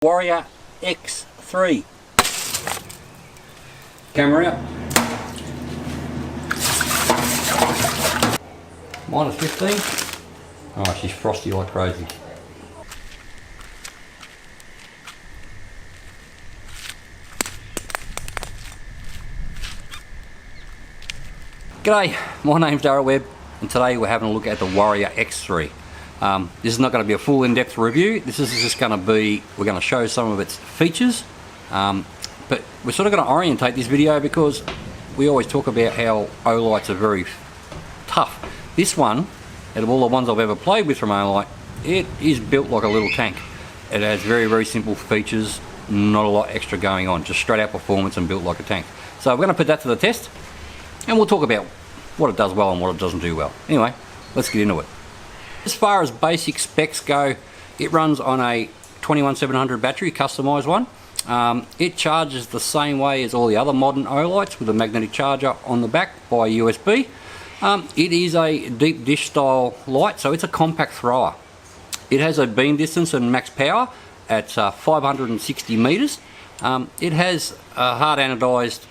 Warrior X3. Camera out. Minus 15. Oh, she's frosty like crazy. G'day, my name's Darryl Webb and today we're having a look at the Warrior X3. This is not going to be a full in-depth review. This is just going to be, we're going to show some of its features, but we're sort of going to orientate this video because we always talk about how Olights are very tough. This one, out of all the ones I've ever played with from Olight, it is built like a little tank. It has very simple features, not a lot extra going on, just straight out performance and built like a tank. So we're going to put that to the test and we'll talk about what it does well and what it doesn't do well. Anyway, let's get into it. As far as basic specs go, it runs on a 21700 battery, customised one. It charges the same way as all the other modern Olights with a magnetic charger on the back by USB. It is a deep dish style light, so it's a compact thrower. It has a beam distance and max power at 560 metres. It has a hard anodised,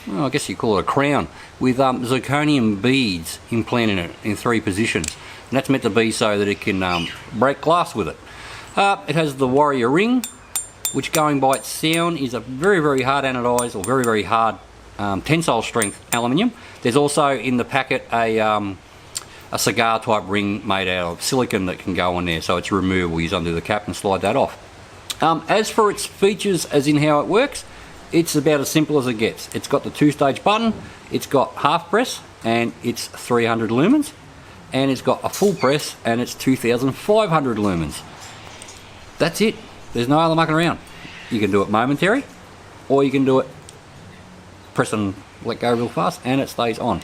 well, I guess you call it a crown, with zirconium beads implanted in it in 3 positions. And that's meant to be so that it can break glass with it. It has the Warrior ring, which going by its sound is a very hard anodised or very hard tensile strength aluminium. There's also in the packet a cigar type ring made out of silicon that can go on there, so it's removable. You just undo the cap and slide that off. As for its features, as in how it works, it's about as simple as it gets. It's got the 2-stage button, it's got half press and it's 300 lumens, and it's got a full press and it's 2500 lumens. That's it. There's no other mucking around. You can do it momentary or you can do it press and let go real fast and it stays on.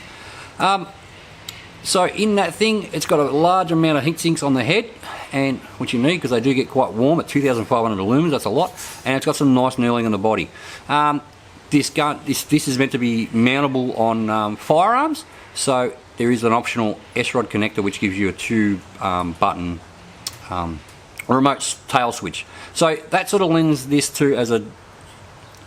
So in that thing, it's got a large amount of heat sinks on the head, and which you need because they do get quite warm at 2500 lumens. That's a lot. And it's got some nice knurling on the body. This is meant to be mountable on firearms, so there is an optional S-rod connector which gives you a 2-button remote tail switch. So that sort of lends this to as a,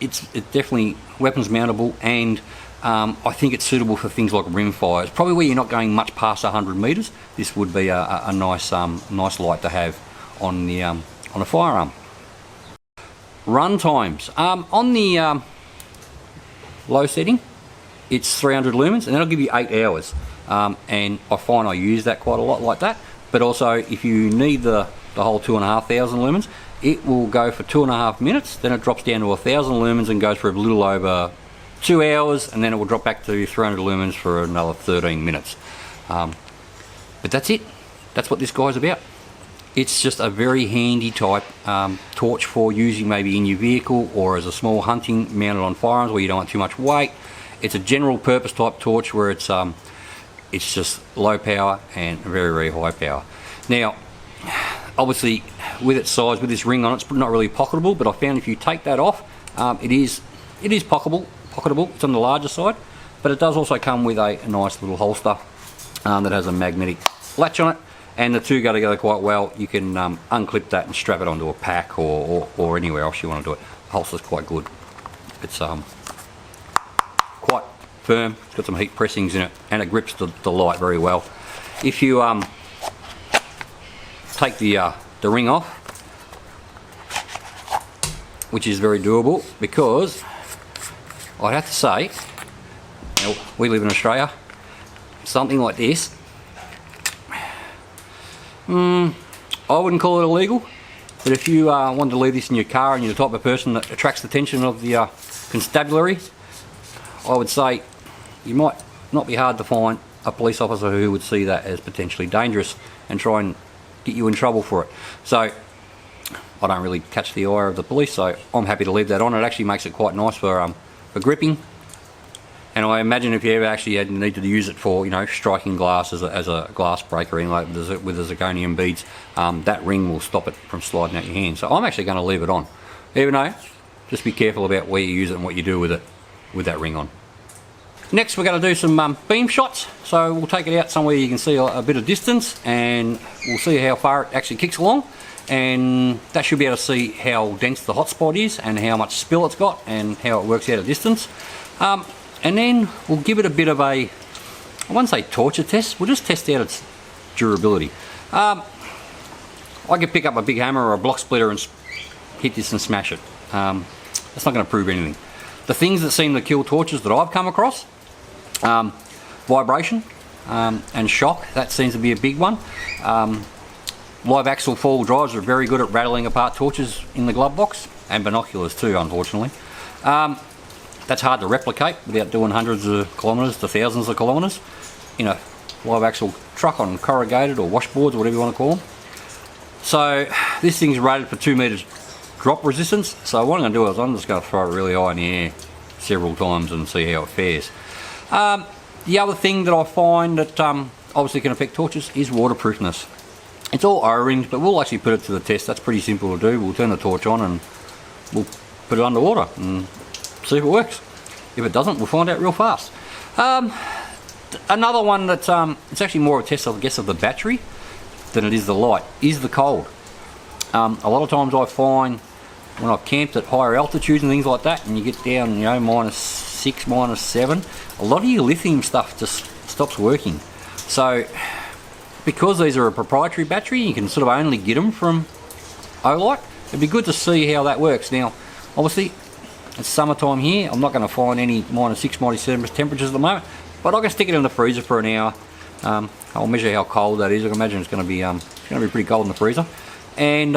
it's definitely weapons mountable, and I think it's suitable for things like rim fires. Probably where you're not going much past 100 metres. This would be a nice light to have on the on a firearm. Run times on the low setting, it's 300 lumens, and that'll give you 8 hours. And I find I use that quite a lot like that. But also, if you need the whole 2500 lumens, it will go for 2.5 minutes. Then it drops down to 1000 lumens and goes for a little over 2 hours, and then it will drop back to 300 lumens for another 13 minutes. But that's it. That's what this guy's about. It's just a very handy type torch for using maybe in your vehicle or as a small hunting mounted on firearms where you don't want too much weight. It's a general purpose type torch where it's just low power and very high power. Now, obviously, with its size, with this ring on it, it's not really pocketable, but I found if you take that off, it is pocketable. It's on the larger side, but it does also come with a nice little holster that has a magnetic latch on it, and the two go together quite well. You can unclip that and strap it onto a pack or anywhere else you want to do it. The holster's quite good. It's quite firm. It's got some heat pressings in it, and it grips the light very well. If you take the ring off, which is very doable, because I'd have to say, you know, we live in Australia, something like this, I wouldn't call it illegal, but if you wanted to leave this in your car and you're the type of person that attracts the attention of the constabulary, I would say you might not be hard to find a police officer who would see that as potentially dangerous and try and get you in trouble for it. So I don't really catch the eye of the police, so I'm happy to leave that on. It actually makes it quite nice for gripping, and I imagine if you ever actually needed to use it for, you know, striking glass as a glass breaker in, like with the zirconium beads, that ring will stop it from sliding out your hand. So I'm actually going to leave it on, even though just be careful about where you use it and what you do with it with that ring on. Next, we're going to do some beam shots. So we'll take it out somewhere you can see a bit of distance, and we'll see how far it actually kicks along. and that should be able to see how dense the hotspot is and how much spill it's got and how it works out at distance. And then we'll give it a bit of a, I won't say torture test, we'll just test out its durability. I could pick up a big hammer or a block splitter and hit this and smash it. That's not going to prove anything. The things that seem to kill torches that I've come across, vibration and shock, that seems to be a big one. Live axle four-wheel drives are very good at rattling apart torches in the glove box, and binoculars too, unfortunately. That's hard to replicate without doing hundreds of kilometres to thousands of kilometres in a live axle truck on corrugated or washboards or whatever you want to call them. So this thing's rated for 2 metres drop resistance, so what I'm going to do is I'm just going to throw it really high in the air several times and see how it fares. The other thing that I find that obviously can affect torches is waterproofness. It's all O-ringed, but we'll actually put it to the test. That's pretty simple to do. We'll turn the torch on and we'll put it underwater and see if it works. If it doesn't, we'll find out real fast. Another one that it's actually more a test, I guess, of the battery than it is the light, is the cold. A lot of times I find when I've camped at higher altitudes and things like that, and you get down, you know, -6, -7, a lot of your lithium stuff just stops working. So because these are a proprietary battery, you can sort of only get them from Olight. It'd be good to see how that works. Now, obviously, it's summertime here. I'm not going to find any -6, -7 temperatures at the moment, but I can stick it in the freezer for an hour. I'll measure how cold that is. I can imagine it's going to be pretty cold in the freezer, and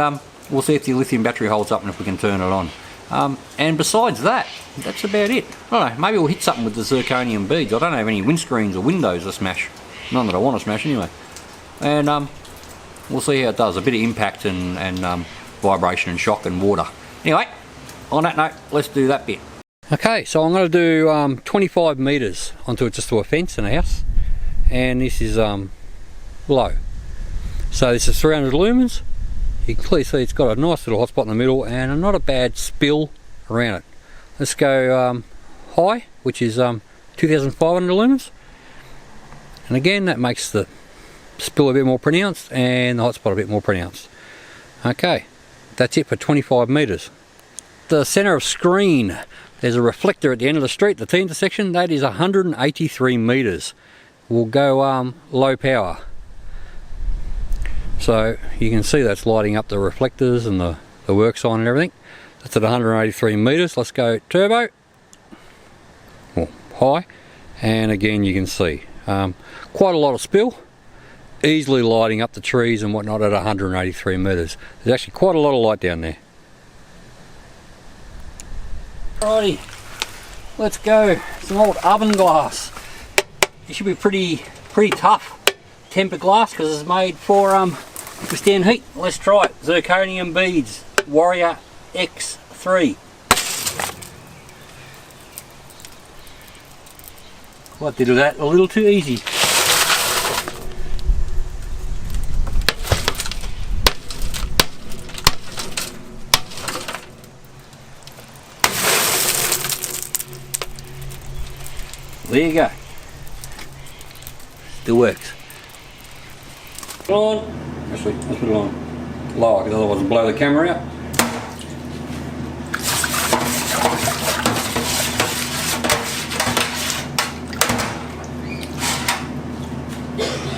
we'll see if the lithium battery holds up and if we can turn it on. And besides that, that's about it. I don't know. Maybe we'll hit something with the zirconium beads. I don't have any windscreens or windows to smash. None that I want to smash anyway. And we'll see how it does. A bit of impact and vibration and shock and water. Anyway, on that note, let's do that bit. Okay, so I'm going to do 25 metres onto it, just to a fence and a house, and this is low. So this is 300 lumens. You can clearly see it's got a nice little hotspot in the middle and not a bad spill around it. Let's go high, which is 2,500 lumens, and again that makes the spill a bit more pronounced and the hotspot a bit more pronounced. Okay, that's it for 25 metres. The centre of screen, there's a reflector at the end of the street, the T intersection. That is 183 metres. We'll go low power. So you can see that's lighting up the reflectors and the work sign and everything. That's at 183 metres. Let's go turbo, or high, and again you can see quite a lot of spill, easily lighting up the trees and whatnot at 183 metres. There's actually quite a lot of light down there. Alrighty, let's go. Some old oven glass. It should be pretty tough tempered glass because it's made for withstand heat. Let's try it. Zirconium beads, Warrior X3. I did that a little too easy. There you go. Still works. Put it on. Actually, let's put it on lower because otherwise it'll blow the camera out.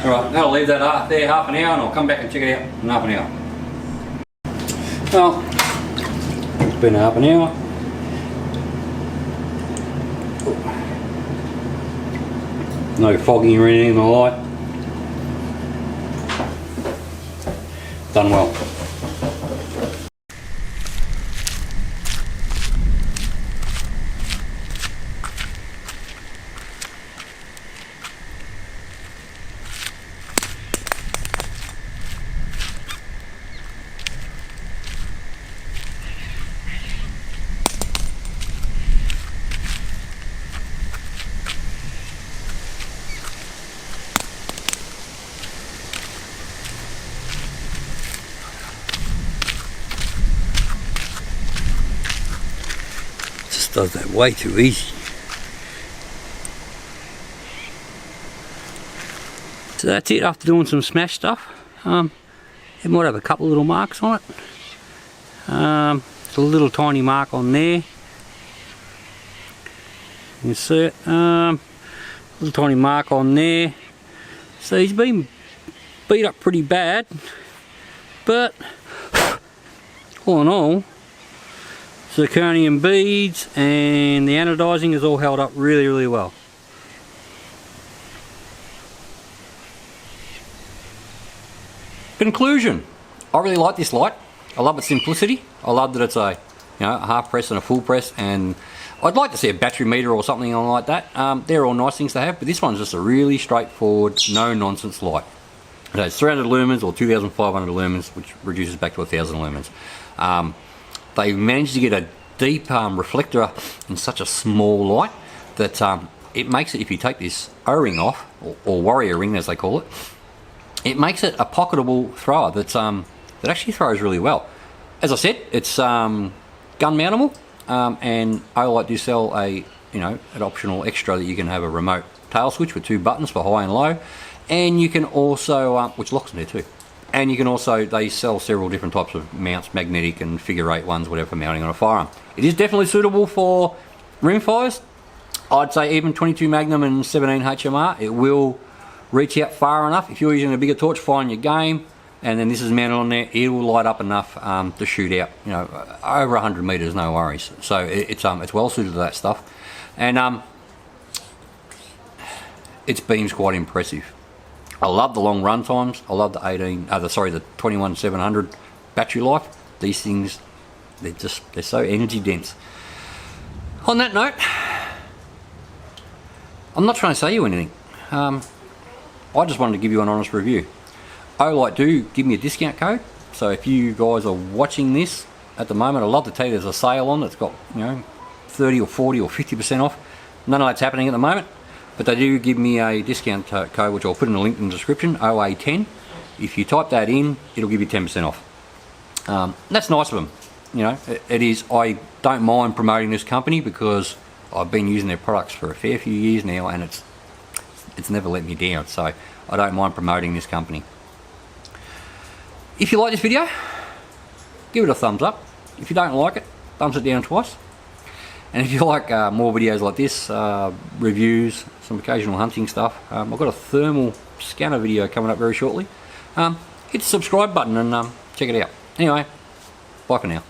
Alright, now I'll leave that there half an hour and I'll come back and check it out in half an hour. Well, it's been half an hour. No fogging or anything in the light. Done well. Does that way too easy. So that's it after doing some smash stuff. It might have a couple little marks on it. It's a little tiny mark on there. You can see it. Little tiny mark on there. So he's been beat up pretty bad, but all in all, zirconium beads and the anodizing is all held up really, really well. Conclusion: I really like this light. I love its simplicity. I love that it's a half press and a full press, and I'd like to see a battery meter or something like that. They're all nice things to have, but this one's just a really straightforward, no nonsense light. So it's 300 lumens or 2,500 lumens, which reduces back to 1,000 lumens. They've managed to get a deep reflector in such a small light that it makes it, if you take this O-ring off, or warrior ring as they call it, it makes it a pocketable thrower that actually throws really well. As I said, it's gun mountable, and Olight do sell an optional extra that you can have a remote tail switch with 2 buttons for high and low, and you can also which locks in there too. And you can also, they sell several different types of mounts, magnetic and figure 8 ones, whatever, for mounting on a firearm. It is definitely suitable for rimfires. I'd say even 22 Magnum and 17 HMR, it will reach out far enough. If you're using a bigger torch, fine your game, and then this is mounted on there, it will light up enough to shoot out, over 100 meters, no worries. So it's well suited to that stuff, and its beam's quite impressive. I love the long run times. I love the 21-700 battery life. These things, they're so energy dense. On that note, I'm not trying to sell you anything. I just wanted to give you an honest review. Olight do give me a discount code, so if you guys are watching this at the moment, I'd love to tell you there's a sale on that's got 30 or 40 or 50% off. None of that's happening at the moment, but they do give me a discount code, which I'll put in the link in the description, OA10. If you type that in, it'll give you 10% off. That's nice of them. It is. I don't mind promoting this company because I've been using their products for a fair few years now, and it's never let me down, so I don't mind promoting this company. If you like this video, give it a thumbs up. If you don't like it, thumbs it down twice. And if you like more videos like this, reviews, some occasional hunting stuff, I've got a thermal scanner video coming up very shortly. Hit the subscribe button and check it out. Anyway, bye for now.